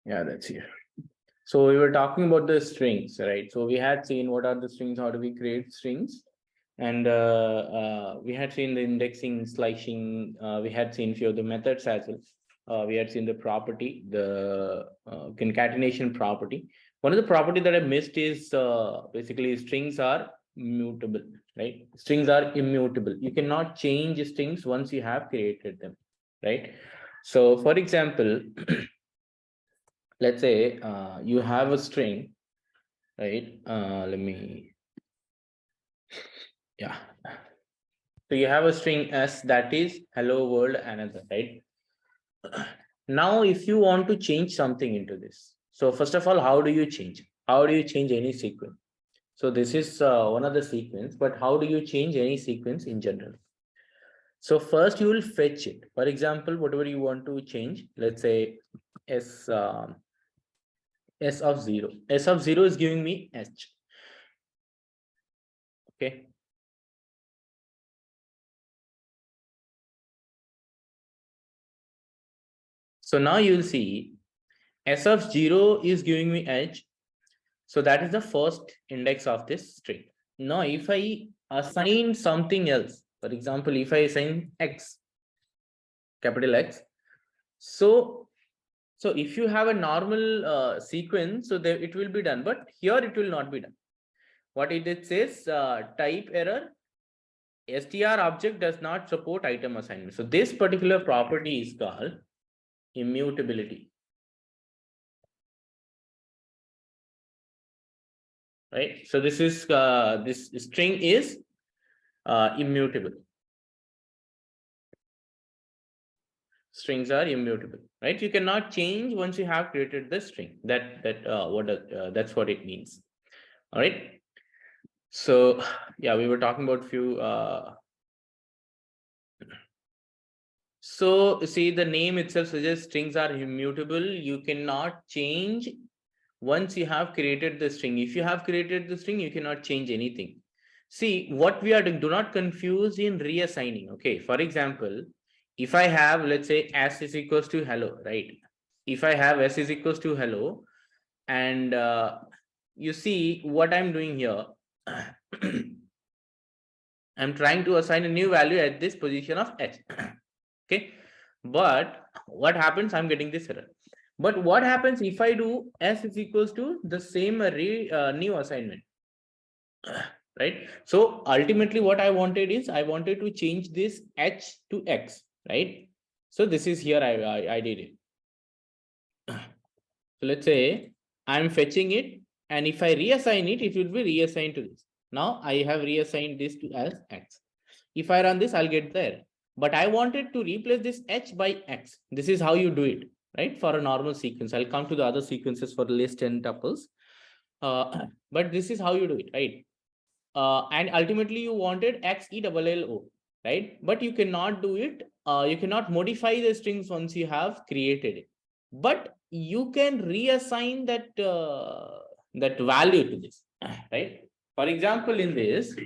Yeah, that's here. So we were talking about the strings, right? So we had seen what are the strings, how do we create strings, and we had seen the indexing, slicing. We had seen few of the methods as well. We had seen the property, the concatenation property. One of the property that I missed is basically strings are mutable, right? Strings are immutable. You cannot change strings once you have created them, right? So, for example, let's say you have a string, right? Let me, yeah. So you have a string s that is hello world another, right? Now, if you want to change something into this, so first of all, how do you change? How do you change any sequence? So this is one of the sequence, but how do you change any sequence in general? So first you will fetch it. For example, whatever you want to change, let's say s s of 0. S of 0 is giving me h. Okay. So now you'll see s of 0 is giving me h. So that is the first index of this string. Now, if I assign something else, for example, if I assign x, capital X, so if you have a normal sequence, so there it will be done, but here it will not be done. What it says, type error, str object does not support item assignment. So this particular property is called immutability. Right. So this is this string is immutable. Strings are immutable, right? You cannot change once you have created the string. That's what it means. All right. So yeah, we were talking about few. So see, the name itself suggests strings are immutable. You cannot change once you have created the string. If you have created the string, you cannot change anything. See, what we are doing, do not confuse in reassigning. Okay, for example, if I have, let's say, s is equals to hello, right? If I have s is equals to hello, and you see what I'm doing here, I'm trying to assign a new value at this position of h. Okay, but what happens? I'm getting this error. But what happens if I do s is equals to the same new assignment? Right? So ultimately what I wanted is I wanted to change this h to x, right? So this is here I did it. So let's say I'm fetching it, and if I reassign it, it will be reassigned to this. Now I have reassigned this to as x. If I run this, I'll get there. But I wanted to replace this h by x. This is how you do it, right? For a normal sequence. I'll come to the other sequences for list and tuples. But this is how you do it, right? And ultimately you wanted XELLO, right? But you cannot do it. You cannot modify the strings once you have created it. But you can reassign that value to this, right? For example, in this,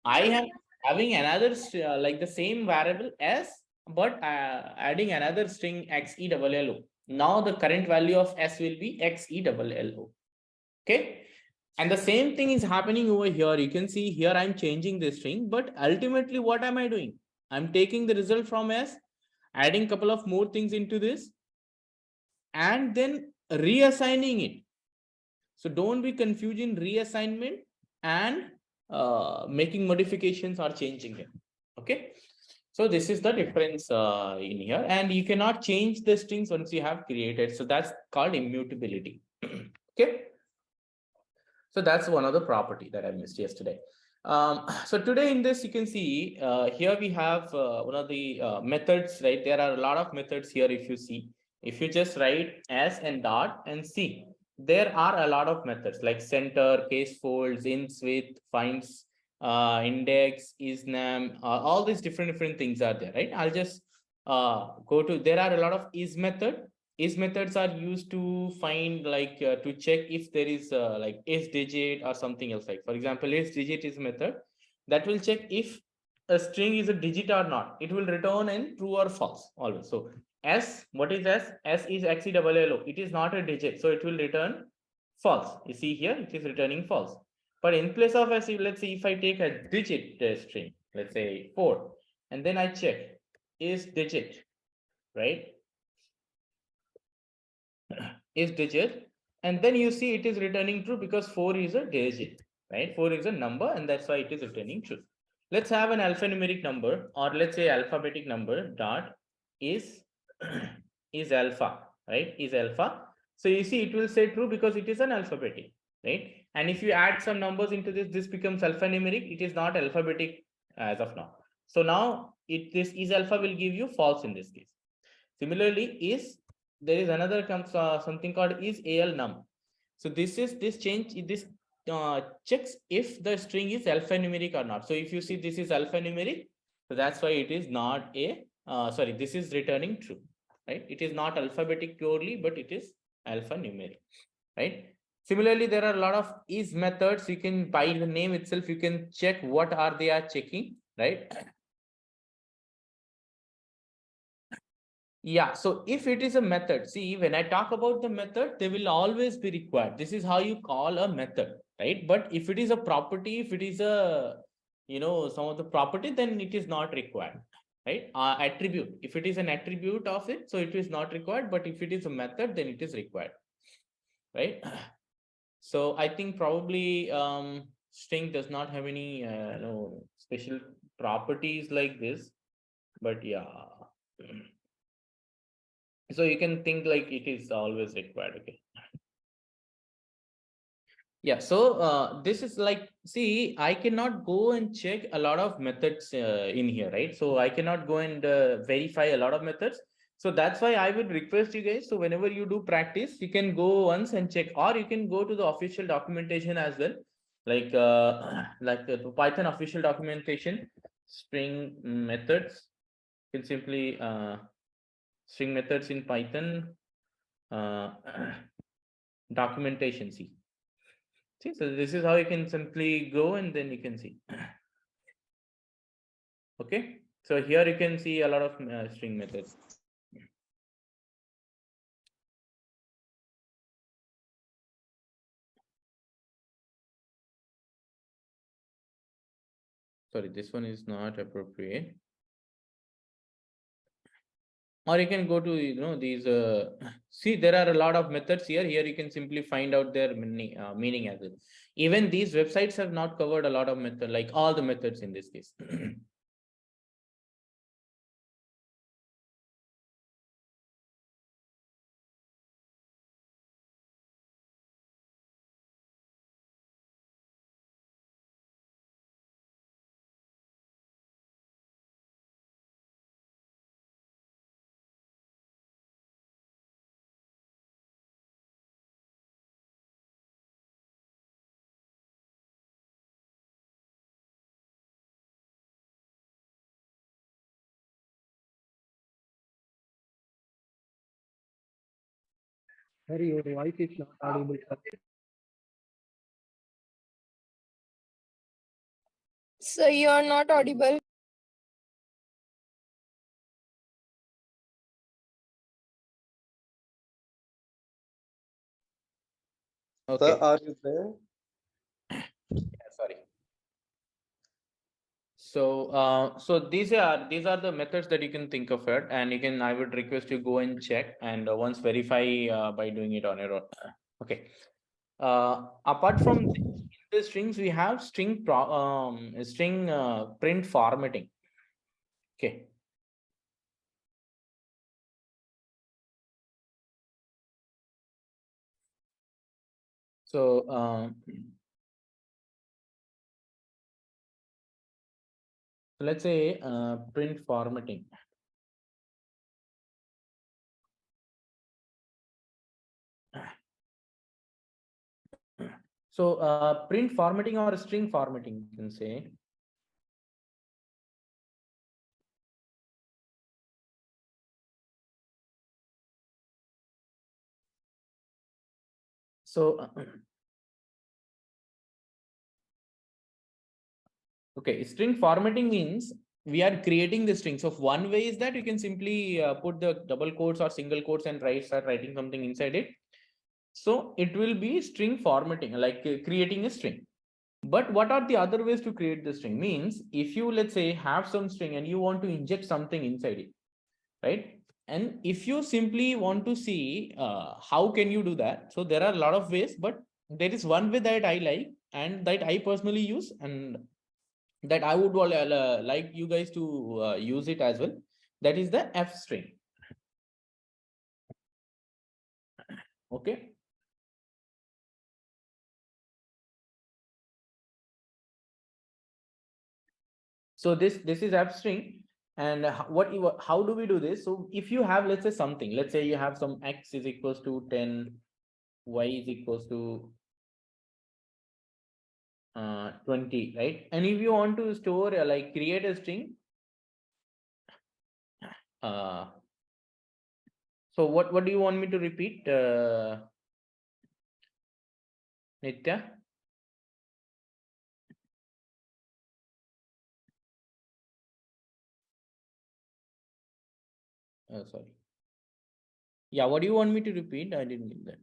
I am having another like the same variable s, but adding another string XELLO. Now the current value of s will be XELLO. Okay. And the same thing is happening over here. You can see here I'm changing this string, but ultimately what am I doing? I'm taking the result from S, adding a couple of more things into this, and then reassigning it. So don't be confusing reassignment and making modifications or changing it. Okay. So this is the difference in here, and you cannot change the strings once you have created. So that's called immutability. Okay. So that's one of the property that I missed yesterday. So today in this, you can see here we have one of the methods, right? There are a lot of methods here. If you see, if you just write s and dot and see, there are a lot of methods like center, case folds, ins with, finds, index, isnam, all these different things are there, right? I'll just go to, there are a lot of is method. Is methods are used to find like to check if there is like is digit or something else. Like for example, is digit is method that will check if a string is a digit or not. It will return in true or false always. So S, what is S? S is XELLO. It is not a digit, so it will return false. You see here, it is returning false. But in place of S, let's say if I take a digit string, let's say 4, and then I check is digit, right? Is digit, and then you see it is returning true because 4 is a digit, right? 4 is a number, and that's why it is returning true. Let's have an alphanumeric number, or let's say alphabetic number dot is is alpha, right? Is alpha. So you see it will say true because it is an alphabetic, right? And if you add some numbers into this becomes alphanumeric. It is not alphabetic as of now. So now this is alpha will give you false in this case. Similarly, is there is another comes something called is al num. So this change this checks if the string is alphanumeric or not. So if you see this is alphanumeric, so that's why it is not a sorry, this is returning true, right? It is not alphabetic purely, but it is alphanumeric, right? Similarly, there are a lot of is methods. You can, by the name itself, you can check what are they are checking, right? Yeah, so if it is a method, see, when I talk about the method, they will always be required. This is how you call a method, right? But if it is a property, if it is a, some of the property, then it is not required, right? Attribute, if it is an attribute of it, so it is not required. But if it is a method, then it is required, right? So I think probably string does not have any special properties like this, but yeah. So you can think like it is always required. Okay. Yeah. So this is like, see, I cannot go and check a lot of methods in here, right? So I cannot go and verify a lot of methods. So that's why I would request you guys. So whenever you do practice, you can go once and check, or you can go to the official documentation as well. Like like the Python official documentation, string methods. You can simply string methods in Python. Uh, documentation, see, so this is how you can simply go and then you can see. Okay, so here you can see a lot of string methods. Sorry, this one is not appropriate. Or you can go to these see, there are a lot of methods here. You can simply find out their meaning as well. Even these websites have not covered a lot of method, like all the methods in this case. Sorry, your voice is not audible, sir. So you are not audible. Sir, Okay. are you there? Yeah, sorry. So so these are the methods that you can think of it, and you can, I would request you go and check and once verify by doing it on your own. Okay. Apart from the strings, we have string print formatting. Okay. So let's say print formatting. So print formatting or string formatting, you can say. So okay, string formatting means we are creating the string. So one way is that you can simply put the double quotes or single quotes and start writing something inside it. So it will be string formatting, like creating a string. But what are the other ways to create the string? Means if you, let's say, have some string and you want to inject something inside it, right? And if you simply want to see how can you do that, so there are a lot of ways, but there is one way that I like and that I personally use, and that I would like you guys to use it as well. That is the f string. Okay. So this is f string, and how do we do this? So if you have, let's say, something, let's say you have some x is equals to 10, y is equals to 20, right? And if you want to store like create a string, uh, so what do you want me to repeat, Nitya? Sorry. Yeah, what do you want me to repeat? I didn't get that.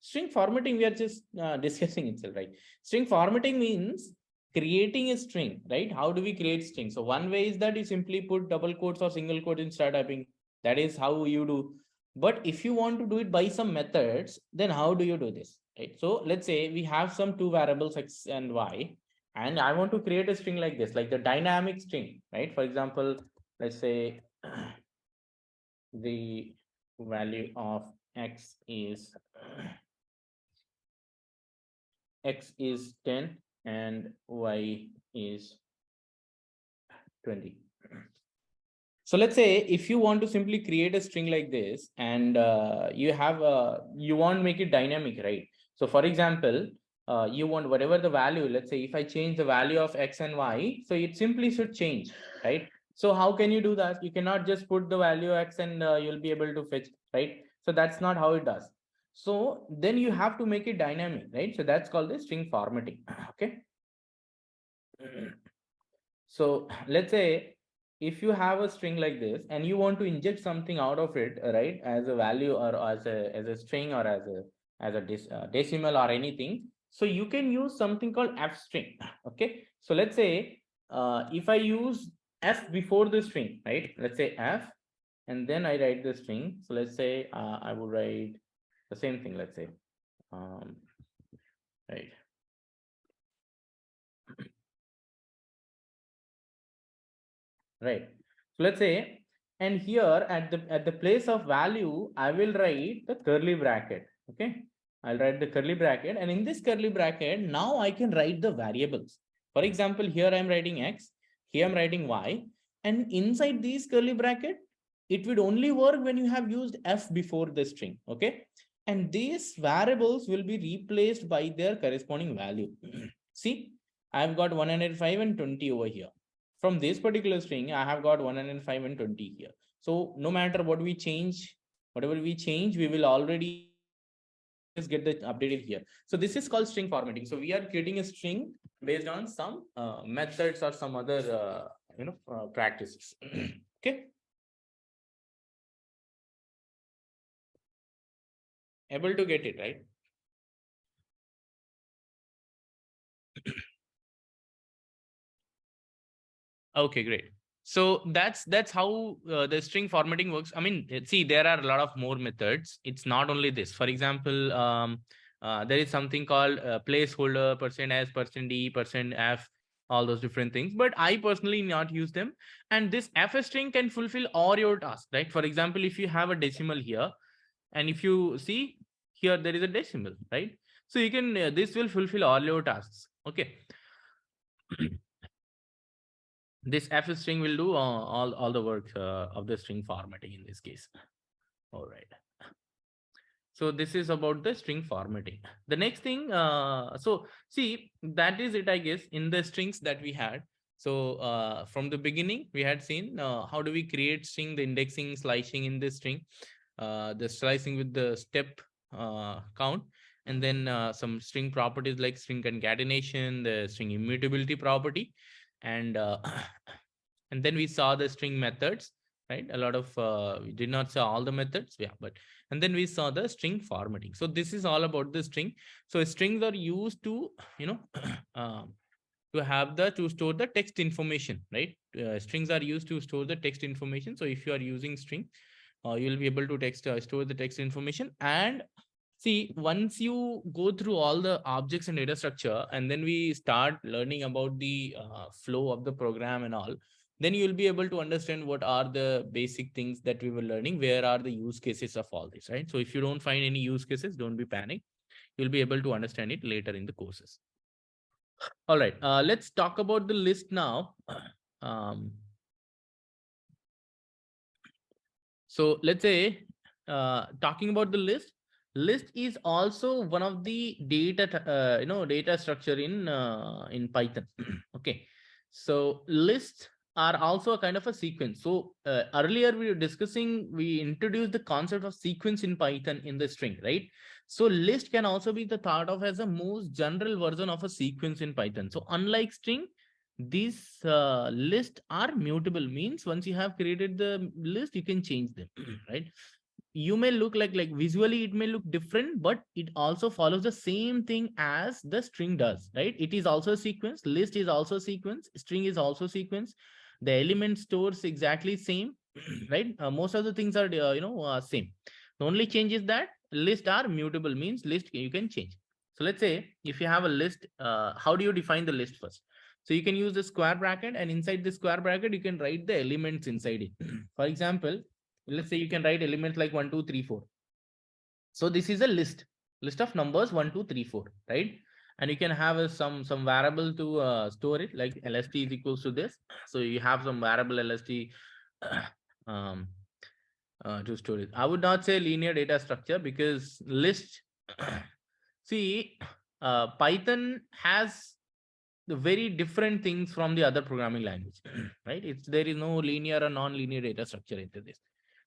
String formatting, we are just discussing itself, right? String formatting means creating a string, right? How do we create string? So one way is that you simply put double quotes or single quotes and start typing. That is how you do. But if you want to do it by some methods, then how do you do this, right? So let's say we have some two variables x and y, and I want to create a string like this, like the dynamic string, right? For example, let's say the value of x is 10 and y is 20. So let's say if you want to simply create a string like this, and you want make it dynamic, right? So for example, you want whatever the value, let's say if I change the value of x and y, so it simply should change, right? So how can you do that? You cannot just put the value x and you'll be able to fetch, right? So that's not how it does. So then you have to make it dynamic, right? So that's called the string formatting. Okay. So let's say if you have a string like this and you want to inject something out of it, right, as a value or as a string or as a decimal or anything, so you can use something called f string. Okay. So let's say if I use f before the string, right, let's say f, and then I write the string. So let's say I would write the same thing, let's say, um, right. Right. So let's say, and here at the place of value, I will write the curly bracket. Okay. I'll write the curly bracket, and in this curly bracket, now I can write the variables. For example, here I'm writing x, here I'm writing y, and inside these curly bracket, it would only work when you have used f before the string. Okay. And these variables will be replaced by their corresponding value. See, I've got 105 and 20 over here. From this particular string, I have got 105 and 20 here. So no matter what we change, whatever we change, we will already just get the updated here. So this is called string formatting. So we are creating a string based on some methods or some other practices. Okay. Able to get it, right? Okay, great. So that's how the string formatting works. I mean, see, there are a lot of more methods. It's not only this. For example, there is something called placeholder, %s, %d, %f, all those different things. But I personally not use them. And this f string can fulfill all your tasks, right? For example, if you have a decimal here, and if you see here, there is a decimal, right? So you can this will fulfill all your tasks. Okay. This f string will do all the work of the string formatting in this case. All right. So this is about the string formatting. The next thing, so see, that is it, I guess, in the strings that we had. So from the beginning, we had seen how do we create string, the indexing, slicing in this string, the slicing with the step count, and then some string properties like string concatenation, the string immutability property, and And then we saw the string methods, right? A lot of, we did not saw all the methods. Yeah, but, and then we saw the string formatting. So this is all about the string. So strings are used to, to have to store the text information, right? Strings are used to store the text information. So if you are using string, you will be able to store the text information. And see, once you go through all the objects and data structure, and then we start learning about the flow of the program and all, then you will be able to understand what are the basic things that we were learning, where are the use cases of all this, right? So if you don't find any use cases, don't be panicked. You'll be able to understand it later in the courses. All right, let's talk about the list now. So let's say, talking about the list is also one of the data, data structure in Python. Okay, so lists are also a kind of a sequence. So earlier we were discussing, we introduced the concept of sequence in Python in the string, right? So list can also be the thought of as a most general version of a sequence in Python. So unlike string, these lists are mutable, means once you have created the list, you can change them. Right? You may look like visually it may look different, but it also follows the same thing as the string does, right? It is also a sequence. List is also a sequence. String is also sequence. The element stores exactly same. Right? Most of the things are same. The only change is that list are mutable, means list you can change. So let's say if you have a list, how do you define the list first? So you can use the square bracket, and inside the square bracket, you can write the elements inside it. For example, let's say you can write elements like 1, 2, 3, 4. So this is a list of numbers 1, 2, 3, 4, right? And you can have some variable to store it, like lst is equals to this. So you have some variable lst um, to store it. I would not say linear data structure, because list, see, Python has the very different things from the other programming language. Right? There is no linear or non-linear data structure into this.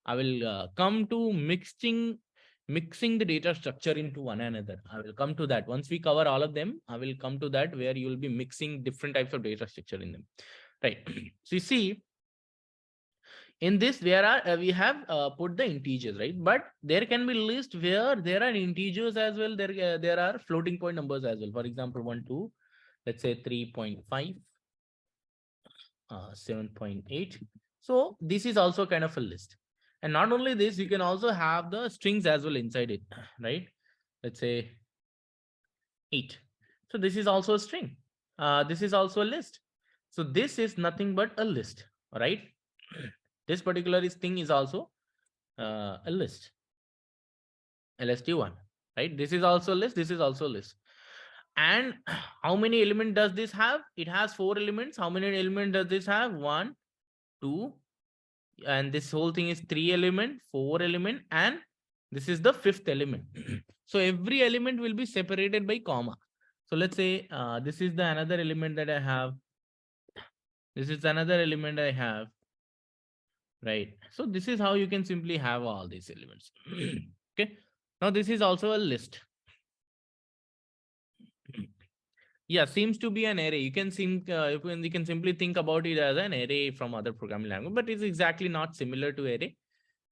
I will come to mixing the data structure into one another. I will come to that once we cover all of them. I will come to that, where you will be mixing different types of data structure in them, right? So you see, in this we have put the integers, right? But there can be list where there are integers as well. There are floating point numbers as well. For example, 1, 2, let's say 3.5, 7.8. So this is also kind of a list. And not only this, you can also have the strings as well inside it, right? Let's say 8. So this is also a string. This is also a list. So this is nothing but a list, right? This particular thing is also a list, lst1, right? This is also a list. This is also a list. And how many elements does this have? It has 4 elements. How many elements does this have? 1, 2, and this whole thing is 3 element, 4 element, and this is the 5th element. So every element will be separated by comma. So let's say this is the another element that I have. This is another element I have, right? So this is how you can simply have all these elements. Okay. Now this is also a list. Yeah, seems to be an array. You can simply think about it as an array from other programming language, but it's exactly not similar to array,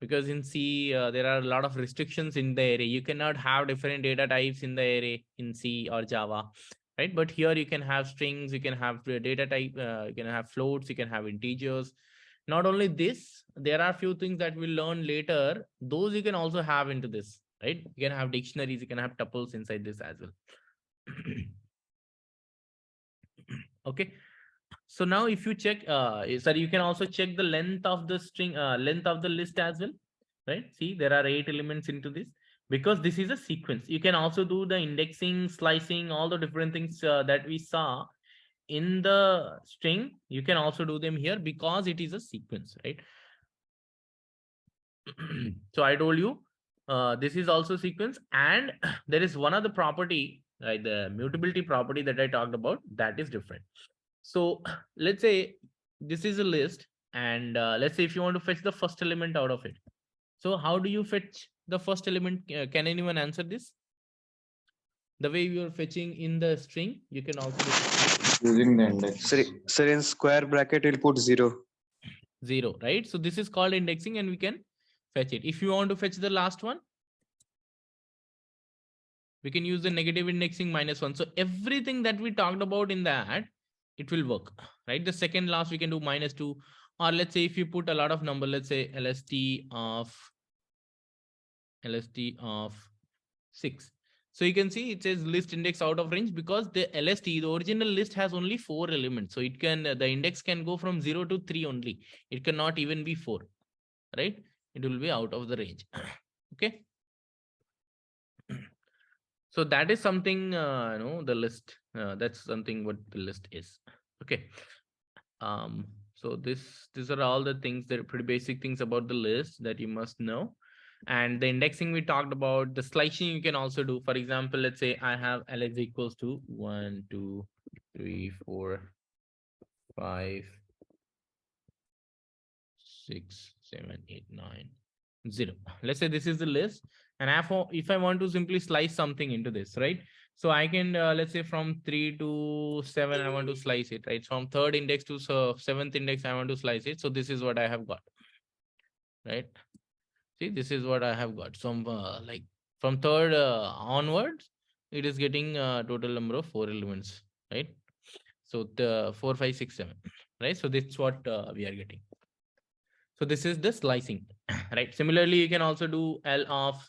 because in C there are a lot of restrictions in the array. You cannot have different data types in the array in C or Java, right? But here you can have strings, you can have data type, you can have floats, you can have integers. Not only this, there are few things that we'll learn later. Those you can also have into this, right? You can have dictionaries, you can have tuples inside this as well. Okay. So now if you check, sorry, you can also check the length of the string, length of the list as well, right? See, there are 8 elements into this, because this is a sequence. You can also do the indexing, slicing, all the different things that we saw in the string. You can also do them here, because it is a sequence, right? So I told you, this is also sequence, and there is one other property, right? The mutability property that I talked about, that is different. So let's say this is a list, and let's say if you want to fetch the first element out of it. So how do you fetch the first element? Can anyone answer this? The way you are fetching in the string, you can also using the index. Sir, in square bracket, you'll put 0. 0, right? So this is called indexing and we can fetch it. If you want to fetch the last one, we can use the negative indexing -1. So everything that we talked about in that, it will work, right? The second last we can do -2, or let's say if you put a lot of number, let's say LST of 6. So you can see it says list index out of range because the LST, the original list has only 4 elements. So it can, the index can go from 0 to 3 only. It cannot even be 4, right? It will be out of the range. Okay. So that is something, the list, that's something what the list is. Okay. So these are all the things that are pretty basic things about the list that you must know. And the indexing we talked about, the slicing you can also do. For example, let's say I have ls equals to 1, 2, 3, 4, 5, 6, 7, 8, 9, 0. Let's say this is the list, and if I want to simply slice something into this, right? So I can, let's say from 3 to 7, I want to slice it, right? From third index to seventh index, I want to slice it. So this is what I have got, right? See, this is what I have got. Some like from third onwards, it is getting total number of 4 elements, right? So the 4, 5, 6, 7, right? So this is what we are getting. So this is the slicing, right? Similarly, you can also do L of,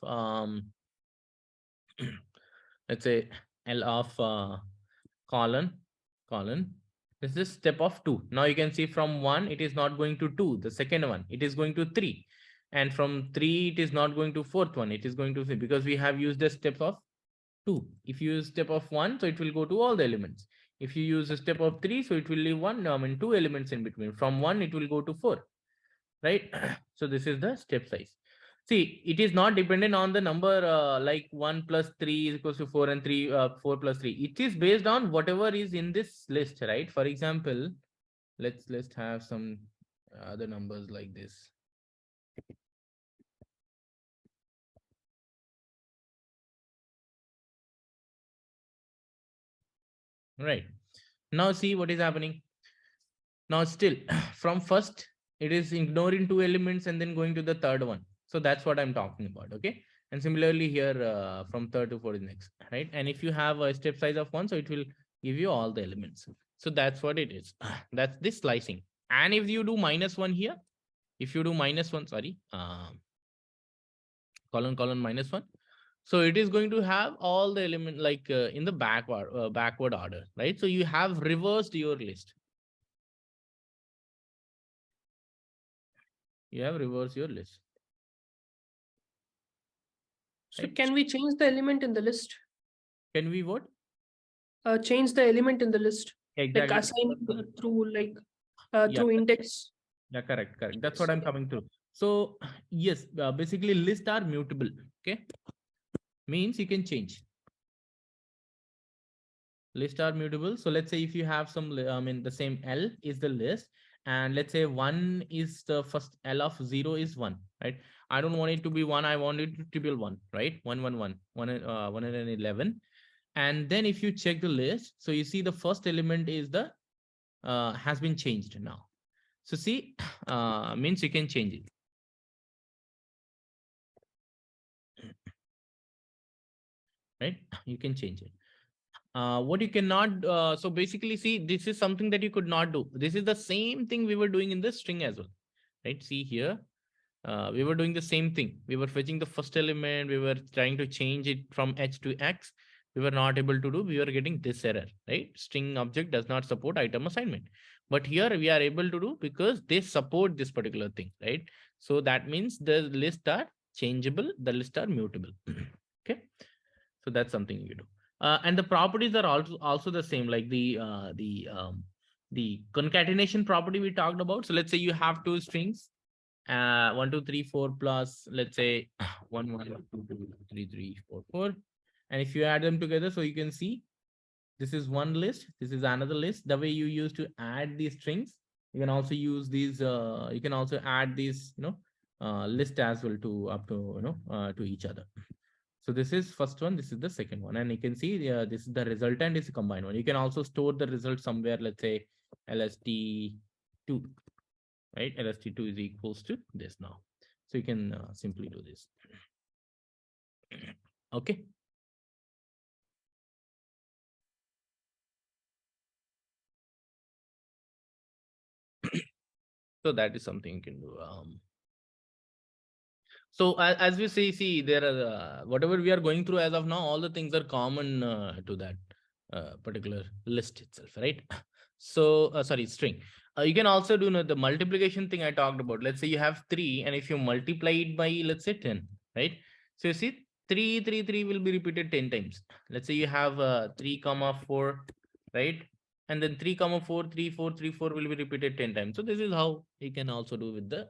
let's say L of colon. This is step of 2. Now you can see from 1, it is not going to 2. The second one, it is going to 3. And from 3, it is not going to fourth one. It is going to 3 because we have used the step of 2. If you use step of 1, so it will go to all the elements. If you use a step of 3, so it will leave 2 elements in between. From 1, it will go to 4. Right? So this is the step size. See, it is not dependent on the number like 1 plus 3 is equals to 4 and 4 plus 3. It is based on whatever is in this list, right? For example, let's have some other numbers like this. Right. Now see what is happening. Now still from first, it is ignoring 2 elements and then going to the third one. So that's what I'm talking about. Okay. And similarly here from third to fourth is next, right? And if you have a step size of 1, so it will give you all the elements. So that's what it is. That's this slicing. And if you do -1 here, if you do -1, sorry, colon -1, so it is going to have all the element like in the backward order, right? So you have reversed your list. You have reversed your list. So Right. can we change the element in the list? Can we what? Change the element in the list, like Exactly. assign through Yeah, through index. yeah, correct. That's what I'm coming to. So yes, basically lists are mutable. Okay, means you can change. Lists are mutable. So let's say if you have some, the same L is the list, and let's say 1 is the first L of 0 is 1, right? I don't want it to be 1. I want it to be 1, right? 1, 1, 1, 111. And then if you check the list, so you see the first element is the has been changed now. So see, means you can change it. Right? You can change it. What you cannot, so basically see, this is something that you could not do. This is the same thing we were doing in the string as well, right? See here, we were doing the same thing. We were fetching the first element. We were trying to change it from H to X. We were not able to do. We were getting this error, right? String object does not support item assignment. But here we are able to do because they support this particular thing, right? So that means the lists are changeable. The lists are mutable. Okay. So that's something you do. And the properties are also the same, like the concatenation property we talked about. So let's say you have 2 strings, 1, 2, 3, 4 plus, let's say 1, 1, 2, 2, 3, 3, 4, 4. And if you add them together, so you can see this is one list, this is another list. The way you used to add these strings, you can also use these, you can also add these, list as well to up to, to each other. So this is first one, this is the second one, and you can see this is the resultant is a combined one. You can also store the result somewhere, let's say LST2, right? LST2 is equals to this now. So you can simply do this. Okay. So that is something you can do. So as we see, there are whatever we are going through as of now, all the things are common to that particular list itself, right? So sorry, string. You can also do the multiplication thing I talked about. Let's say you have 3, and if you multiply it by, let's say, 10, right? So you see 3 will be repeated 10 times. Let's say you have 3 comma 4, right? And then 3 comma 4, 3 4 3 4 will be repeated 10 times. So this is how you can also do with the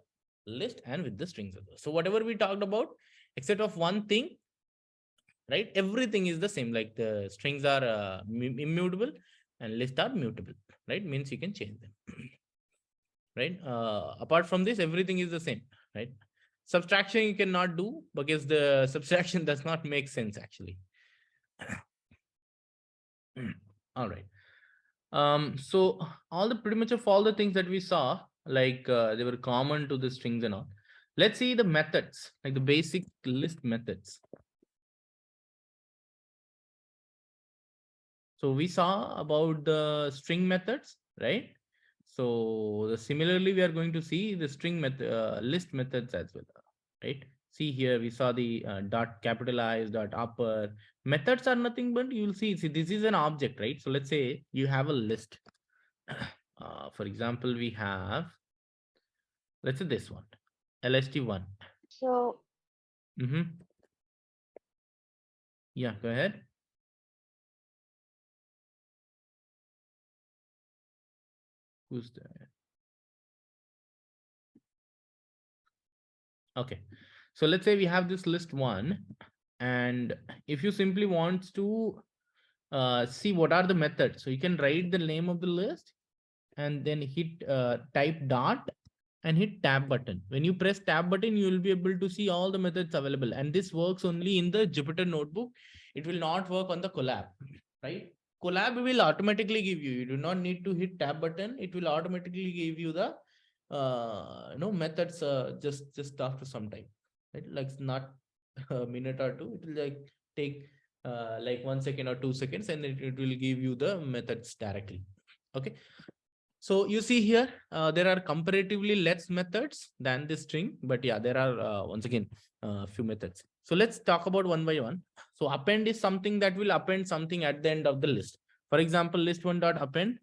list and with the strings as well. So whatever we talked about, except of one thing, right? Everything is the same. Like the strings are immutable and lists are mutable, right? Means you can change them, right? Apart from this, everything is the same, right? Subtraction you cannot do because the subtraction does not make sense actually. All right. So all the pretty much of all the things that we saw, like they were common to the strings and all. Let's see the methods, like the basic list methods. So we saw about the string methods, right? So similarly, we are going to see the string method, list methods as well, right? See here, we saw the dot capitalize, dot upper. Methods are nothing but you'll see, this is an object, right? So let's say you have a list. For example, we have, let's say this one, LST1. So Mm-hmm. Yeah, go ahead. Who's there? Okay. So let's say we have this list 1, and if you simply want to see what are the methods, so you can write the name of the list and then hit type dot and hit tab button. When you press tab button, you will be able to see all the methods available, and this works only in the Jupyter notebook. It will not work on the Colab, right? Colab will automatically give you do not need to hit tab button. It will automatically give you the methods just after some time, right? Like not a minute or two, it will like take like 1 second or 2 seconds, and it will give you the methods directly. Okay. So you see here, there are comparatively less methods than the string, but yeah, there are once again few methods. So let's talk about one by one. So append is something that will append something at the end of the list. For example, list one dot append.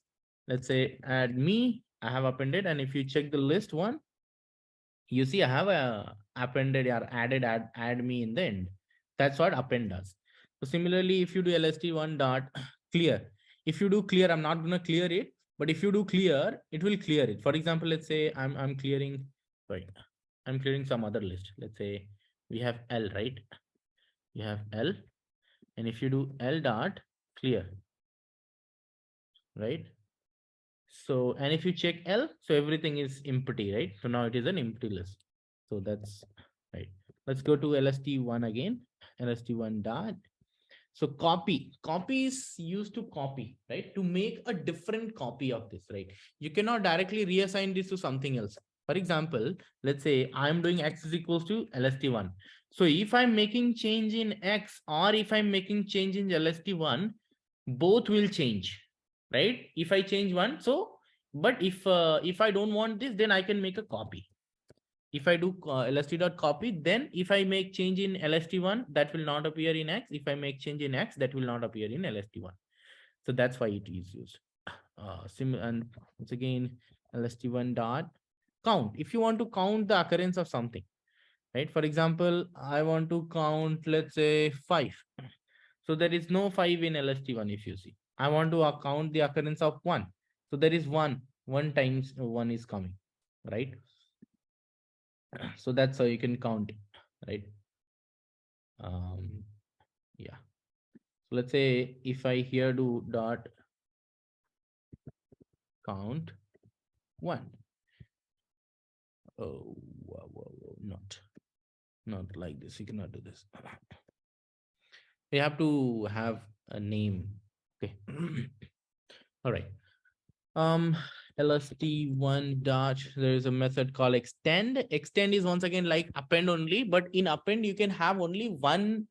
Let's say add me. I have appended, and if you check the list one, you see I have appended or add me in the end. That's what append does. So similarly, if you do lst1 dot clear, if you do clear, I'm not going to clear it, but if you do clear, it will clear it. For example, let's say I'm clearing, sorry, I'm clearing some other list. Let's say we have L, right? You have L, and if you do L dot clear, right? So, and if you check L, so everything is empty, right? So now it is an empty list. So that's right. Let's go to LST1 again. LST1 dot. So copy is used to copy, right? To make a different copy of this, right? You cannot directly reassign this to something else. For example, let's say I'm doing X is equals to LST1. So if I'm making change in X or if I'm making change in LST1, both will change, right? If I change one, so, but if I don't want this, then I can make a copy. If I do lst.copy, then if I make change in lst1, that will not appear in X. If I make change in X, that will not appear in lst1. So that's why it is used. And once again, lst1 dot count. If you want to count the occurrence of something, right? For example, I want to count, let's say 5. So there is no 5 in LST1 if you see. I want to count the occurrence of 1. So there is 1. 1 times 1 is coming, right? So that's how you can count it, right? Yeah. So let's say if I here do dot count 1. Oh, whoa, not like this. You cannot do this. We have to have a name. Okay. All right. lst1 dot, there is a method called extend. Extend is once again like append only, but in append you can have only one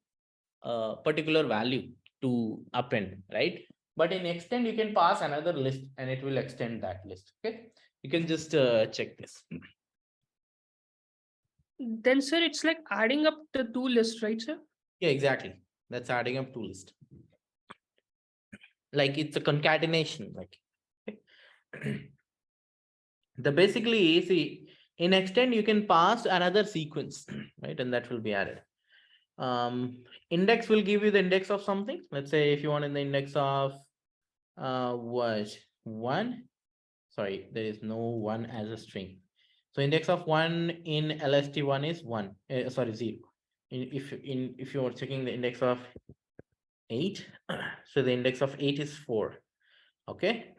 particular value to append, right? But in extend you can pass another list and it will extend that list. Okay, you can just check this. Then, sir, it's like adding up the two lists, right, sir? Yeah, exactly. That's adding up two list. Like it's a concatenation. Like the basically see in extend you can pass another sequence, right? And that will be added. Index will give you the index of something. Let's say if you want in the index of what one. Sorry, there is no one as a string. So index of one in LST1 is one. Sorry, 0. If you are checking the index of 8, so the index of 8 is 4. Okay.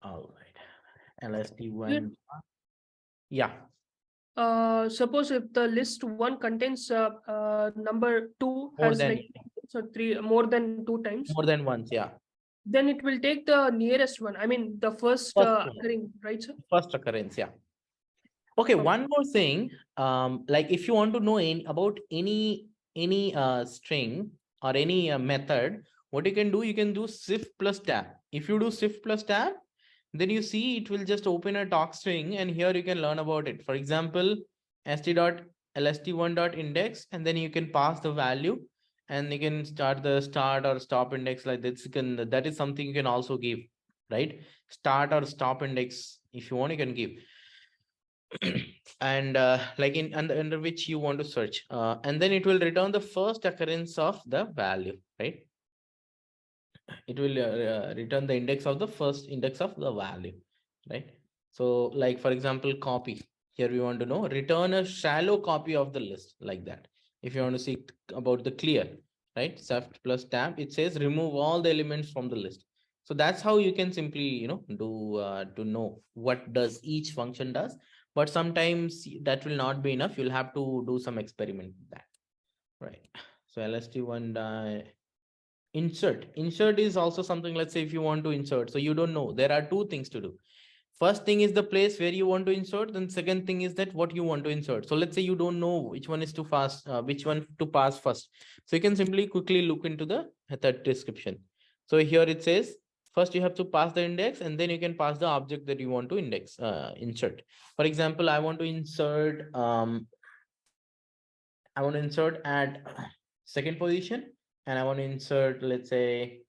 All right. LST1. Yeah. Suppose if the list one contains number 2 More has than like so 3 more than 2 times, more than once. Yeah. then it will take the nearest one. I mean, the first First one. occurring, right, sir? First occurrence. Yeah. Okay. Okay. One more thing. Like if you want to know about any string or any method, what you can do shift plus tab. If you do shift plus tab, then you see it will just open a talk string and here you can learn about it. For example, lst1.index, and then you can pass the value and you can start the start or stop index like this. That is something you can also give, right? Start or stop index if you want, you can give. And like under which you want to search, and then it will return the first occurrence of the value, right? It will return the index of the first index of the value, right? So like for example, copy, here we want to know return a shallow copy of the list, like that. If you want to see about the clear, right, shift plus tab, it says remove all the elements from the list. So that's how you can simply do to know what does each function does. But sometimes that will not be enough, you'll have to do some experiment with that, right? So lst1 insert is also something. Let's say if you want to insert, so you don't know, there are two things to do. First thing is the place where you want to insert, then second thing is that what you want to insert. So let's say you don't know which one is too fast, which one to pass first, so you can simply quickly look into the method description. So here it says first you have to pass the index and then you can pass the object that you want to insert. For example, I want to insert at second position, and I want to insert, let's say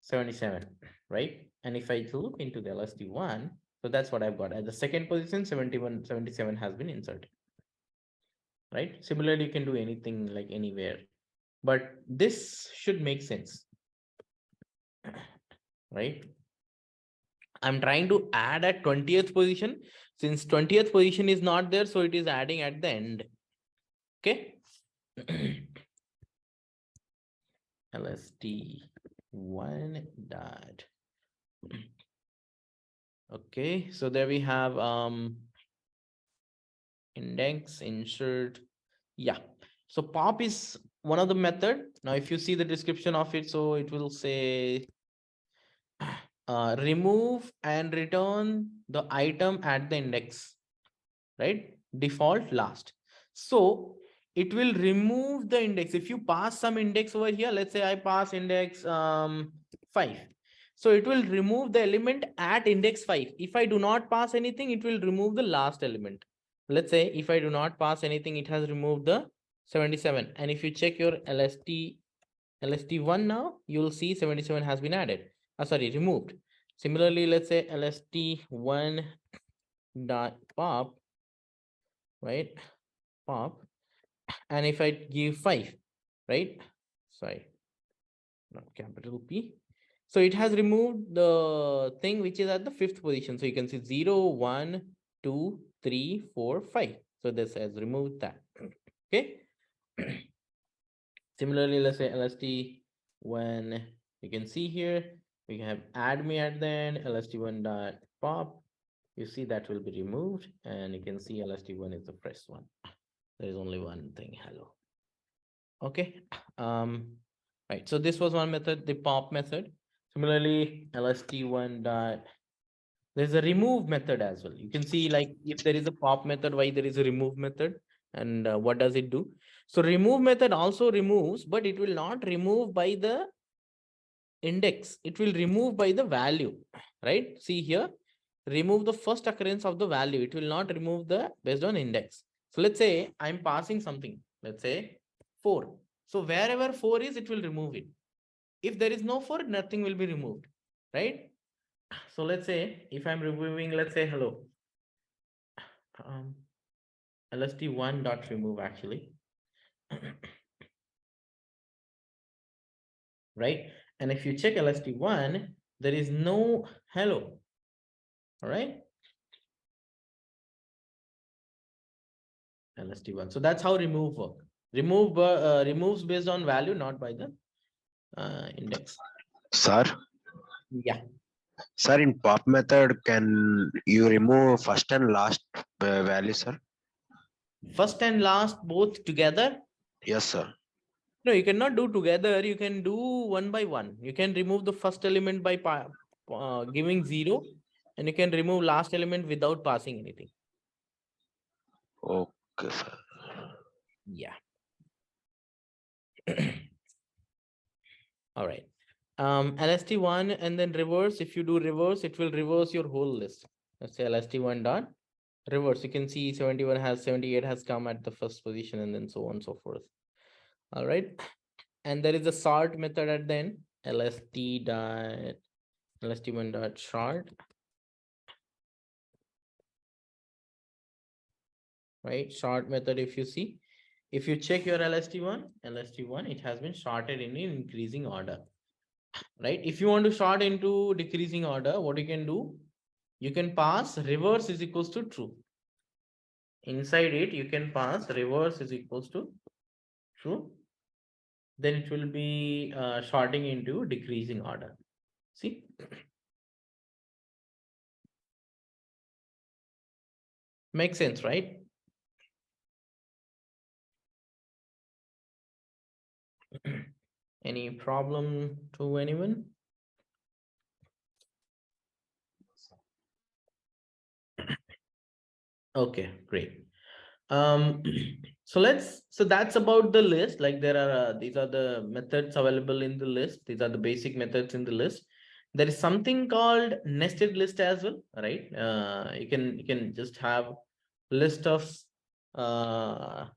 77, right? And if I look into the LSD1, so that's what I've got. At the second position, 77 has been inserted, right? Similarly, you can do anything like anywhere, but this should make sense, right? I'm trying to add at 20th position. Since 20th position is not there, so it is adding at the end. Okay. LSD1 dot. Okay, so there we have index, insert. Yeah, so pop is one of the method. Now if you see the description of it, so it will say remove and return the item at the index, right? Default last. So it will remove the index. If you pass some index over here, let's say I pass index 5. So it will remove the element at index 5. If I do not pass anything, it will remove the last element. Let's say if I do not pass anything, it has removed the 77. And if you check your LST1 now, you will see 77 has been added. Sorry, removed. Similarly, let's say LST1 dot pop, right? Pop, and if I give 5, right? Sorry, not capital P. So it has removed the thing which is at the 5th position. So you can see 0, 1, 2, 3, 4, 5. So this has removed that. Okay. Similarly, let's say LST when you can see here, we have add me at the end, LST1 dot pop. You see that will be removed, and you can see LST1 is the fresh one. There is only one thing. Hello. Okay. Right. So this was one method, the pop method. Similarly, LST1 dot, There's a remove method as well. You can see like if there is a pop method, why there is a remove method and what does it do? So remove method also removes, but it will not remove by the index. It will remove by the value, right? See here, remove the first occurrence of the value. It will not remove the based on index. So let's say I'm passing something, let's say 4. So wherever 4 is, it will remove it. If there is no 4, nothing will be removed, right? So let's say if I'm removing, let's say hello, lst1 dot remove actually, right? And if you check lst1, there is no hello, all right? lst1. So that's how remove work. Remove removes based on value, not by the index. Sir, Yeah. sir, in pop method, can you remove first and last value, sir? First and last both together. Yes, sir. No, you cannot do together. You can do one by one. You can remove the first element by giving 0, and you can remove last element without passing anything. Okay, sir. Yeah. All right. LST1 and then reverse. If you do reverse, it will reverse your whole list. Let's say LST1 dot reverse. You can see 71 has 78 has come at the first position, and then so on and so forth. All right. And there is a sort method at the end. LST1 dot sort. Right. Sort method. If you see, if you check your LST1, it has been sorted in increasing order. Right. If you want to sort into decreasing order, what you can do? You can pass reverse is equals to true. Inside it, you can pass reverse is equals to true. Then it will be sorting into decreasing order. See? Makes sense, right? Any problem to anyone? Okay, great. So that's about the list. Like there are these are the methods available in the list. These are the basic methods in the list. There is something called nested list as well, right? You can just have list of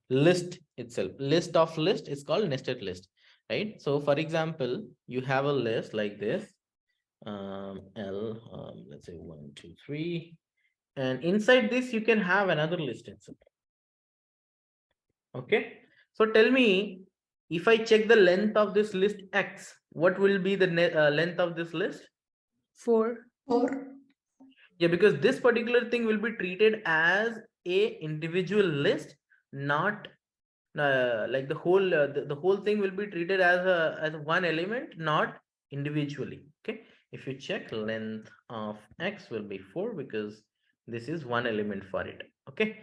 list itself. List of list is called nested list, right? So for example, you have a list like this. Let's say 1, 2, 3, and inside this you can have another list itself. Okay, so tell me, if I check the length of this list X, what will be the length of this list? 4. Yeah, because this particular thing will be treated as a individual list, not like the whole the whole thing will be treated as one element, not individually. Okay, if you check, length of X will be 4 because this is one element for it. Okay.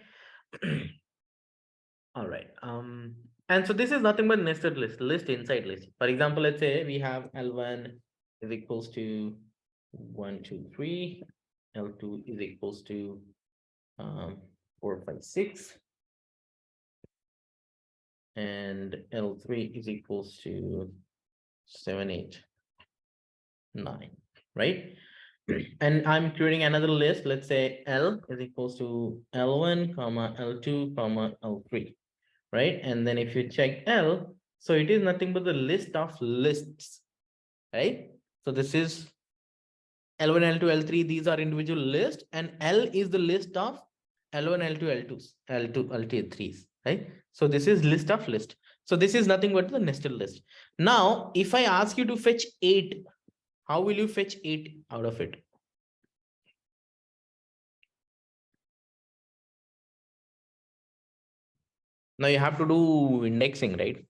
All right. And so this is nothing but nested list inside list. For example, let's say we have L1 is equals to 1, 2, 3. L2 is equals to 4, 5, 6. And L3 is equals to 7, 8, 9, right? And I'm creating another list. Let's say L is equals to L1, comma L2, comma L3. Right? And then if you check L, so it is nothing but the list of lists, right? So this is L1, L2, L3, these are individual lists, and L is the list of L1, L2, L2s, L2, L3s, right? So this is list of list. So this is nothing but the nested list. Now, if I ask you to fetch 8, how will you fetch 8 out of it? Now you have to do indexing, right?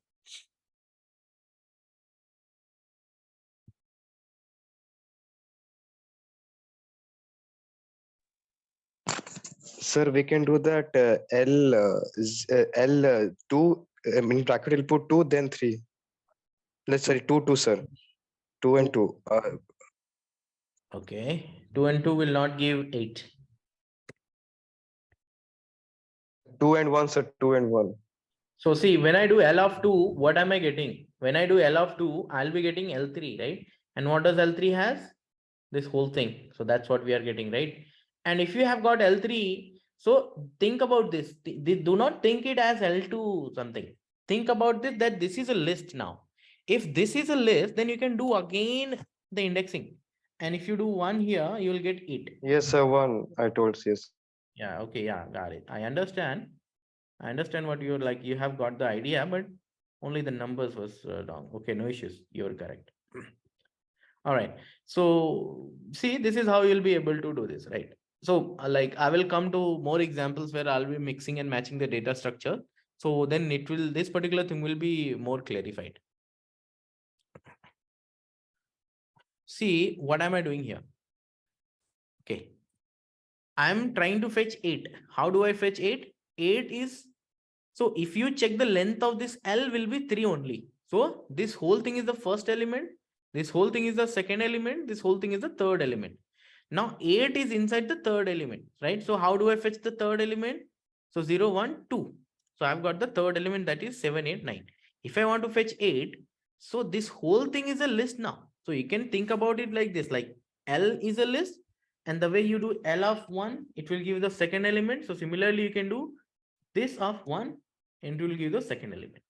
Sir, we can do that L2 in bracket we'll put 2 then 3. Let's sorry 2 2 sir. 2 and 2. Okay, 2 and 2 will not give 8. 2 and 1, sir. 2 and 1. So see, when I do L of 2, what am I getting? When I do L of 2, I'll be getting L3, right? And what does L3 has? This whole thing. So that's what we are getting, right? And if you have got L3, so think about this. Do not think it as L2 something. Think about this, that this is a list now. If this is a list, then you can do again the indexing. And if you do 1 here, you will get 8. Yes, sir. 1. I told yes. Yeah, okay, yeah, got it. I understand what you're like. You have got the idea, but only the numbers was wrong. Okay, no issues. You're correct. All right. So see, this is how you'll be able to do this, right? So like I will come to more examples where I'll be mixing and matching the data structure. So then this particular thing will be more clarified. See, what am I doing here? Okay. I'm trying to fetch 8. How do I fetch 8? 8 is, so if you check the length of this L will be 3 only. So this whole thing is the first element. This whole thing is the second element. This whole thing is the third element. Now 8 is inside the third element, right? So how do I fetch the third element? So 0, 1, 2. So I've got the third element, that is 7, 8, 9. If I want to fetch 8, so this whole thing is a list now. So you can think about it like this, like L is a list. And the way you do L of 1, it will give the second element. So similarly, you can do this of 1 and it will give the second element.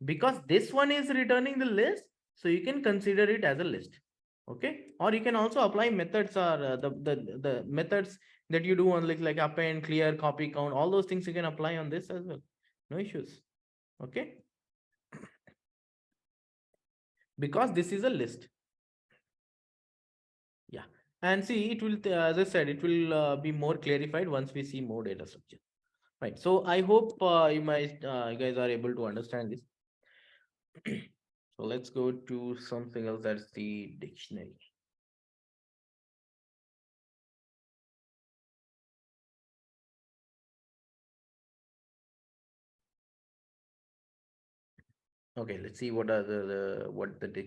Because this one is returning the list, so you can consider it as a list. Okay, or you can also apply methods, or the methods that you do on like append, clear, copy, count, all those things you can apply on this as well. No issues. Okay, because this is a list. Yeah, and see, it will, as I said, it will be more clarified once we see more data structure. Right. So I hope you guys are able to understand this. So let's go to something else, that's the dictionary. Okay, let's see what are what the